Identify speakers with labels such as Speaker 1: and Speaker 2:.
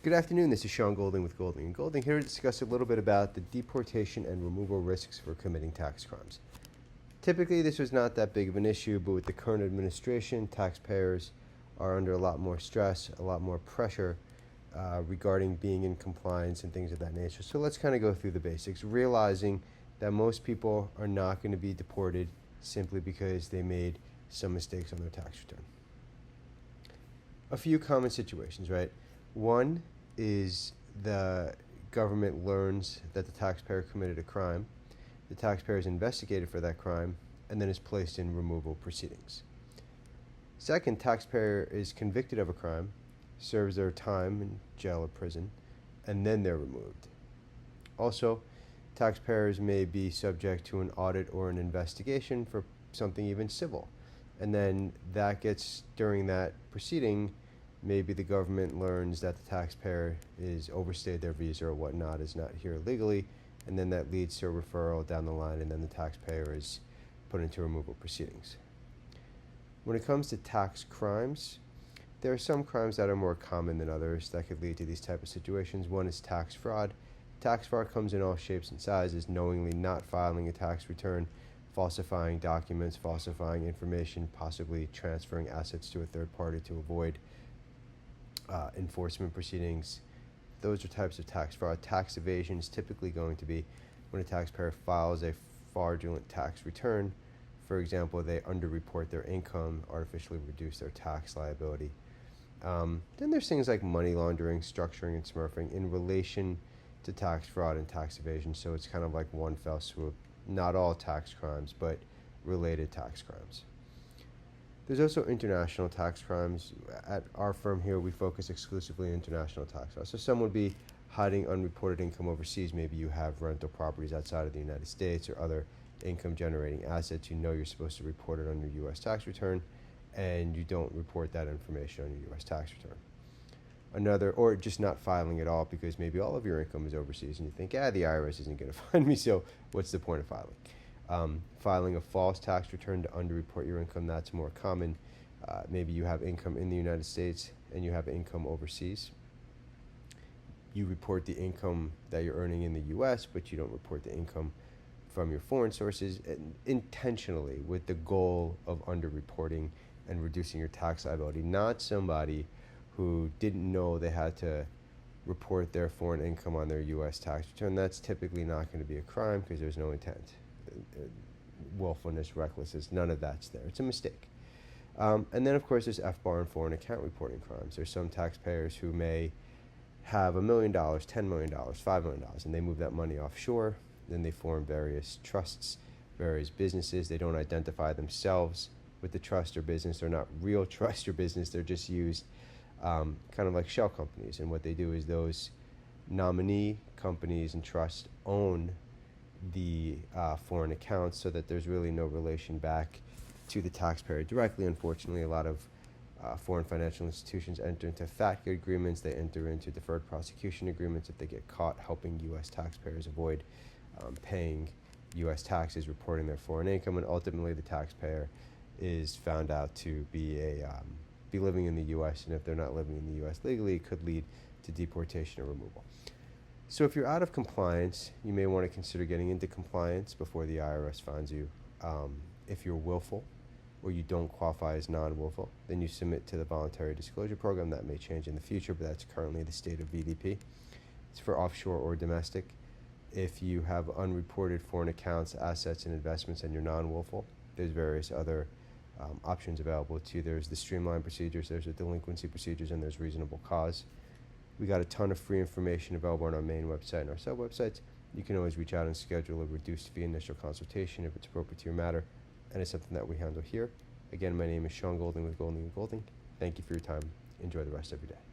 Speaker 1: Good afternoon, this is Sean Golding with Golding & Golding here to discuss a little bit about the deportation and removal risks for committing tax crimes. Typically, this was not that big of an issue, but with the current administration, taxpayers are under a lot more stress, a lot more pressure regarding being in compliance and things of that nature. So let's kind of go through the basics, realizing that most people are not going to be deported simply because they made some mistakes on their tax return. A few common situations, right? One is the government learns that the taxpayer committed a crime, the taxpayer is investigated for that crime, and then is placed in removal proceedings. Second, taxpayer is convicted of a crime, serves their time in jail or prison, and then they're removed. Also, taxpayers may be subject to an audit or an investigation for something even civil, and then during that proceeding, maybe the government learns that the taxpayer is overstayed their visa or whatnot, is not here legally, and then that leads to a referral down the line, and then the taxpayer is put into removal proceedings. When it comes to tax crimes, there are some crimes that are more common than others that could lead to these type of situations. One is tax fraud. Tax fraud comes in all shapes and sizes, knowingly not filing a tax return, falsifying documents, falsifying information, possibly transferring assets to a third party to avoid enforcement proceedings. Those are types of tax fraud. Tax evasion is typically going to be when a taxpayer files a fraudulent tax return. For example, they underreport their income, artificially reduce their tax liability. Then there's things like money laundering, structuring, and smurfing in relation to tax fraud and tax evasion. So it's kind of like one fell swoop. Not all tax crimes, but related tax crimes. There's also international tax crimes. At our firm here, we focus exclusively on international tax law. So some would be hiding unreported income overseas. Maybe you have rental properties outside of the United States or other income-generating assets. You know you're supposed to report it on your U.S. tax return, and you don't report that information on your U.S. tax return. Or just not filing at all because maybe all of your income is overseas, and you think, the IRS isn't going to find me, so what's the point of filing? Filing a false tax return to underreport your income, that's more common. Maybe you have income in the United States and you have income overseas. You report the income that you're earning in the U.S., but you don't report the income from your foreign sources intentionally with the goal of underreporting and reducing your tax liability, not somebody who didn't know they had to report their foreign income on their U.S. tax return. That's typically not going to be a crime because there's no intent. Willfulness, recklessness, none of that's there. It's a mistake. And then, of course, there's FBAR and foreign account reporting crimes. There's some taxpayers who may have $1 million, $10 million, $5 million, and they move that money offshore. Then they form various trusts, various businesses. They don't identify themselves with the trust or business. They're not real trust or business. They're just used kind of like shell companies. And what they do is those nominee companies and trusts own the foreign accounts so that there's really no relation back to the taxpayer directly. Unfortunately, a lot of foreign financial institutions enter into FATCA agreements. They enter into deferred prosecution agreements if they get caught helping U.S. taxpayers avoid paying U.S. taxes, reporting their foreign income, and ultimately the taxpayer is found out to be living in the U.S., and if they're not living in the U.S. legally, it could lead to deportation or removal. So if you're out of compliance, you may want to consider getting into compliance before the IRS finds you. If you're willful or you don't qualify as non-willful, then you submit to the voluntary disclosure program. That may change in the future, but that's currently the state of VDP. It's for offshore or domestic. If you have unreported foreign accounts, assets, and investments, and you're non-willful, there's various other options available to you. There's the streamlined procedures, there's the delinquency procedures, and there's reasonable cause. We got a ton of free information available on our main website and our sub-websites. You can always reach out and schedule a reduced fee initial consultation if it's appropriate to your matter, and it's something that we handle here. Again, my name is Sean Golding with Golding & Golding. Thank you for your time. Enjoy the rest of your day.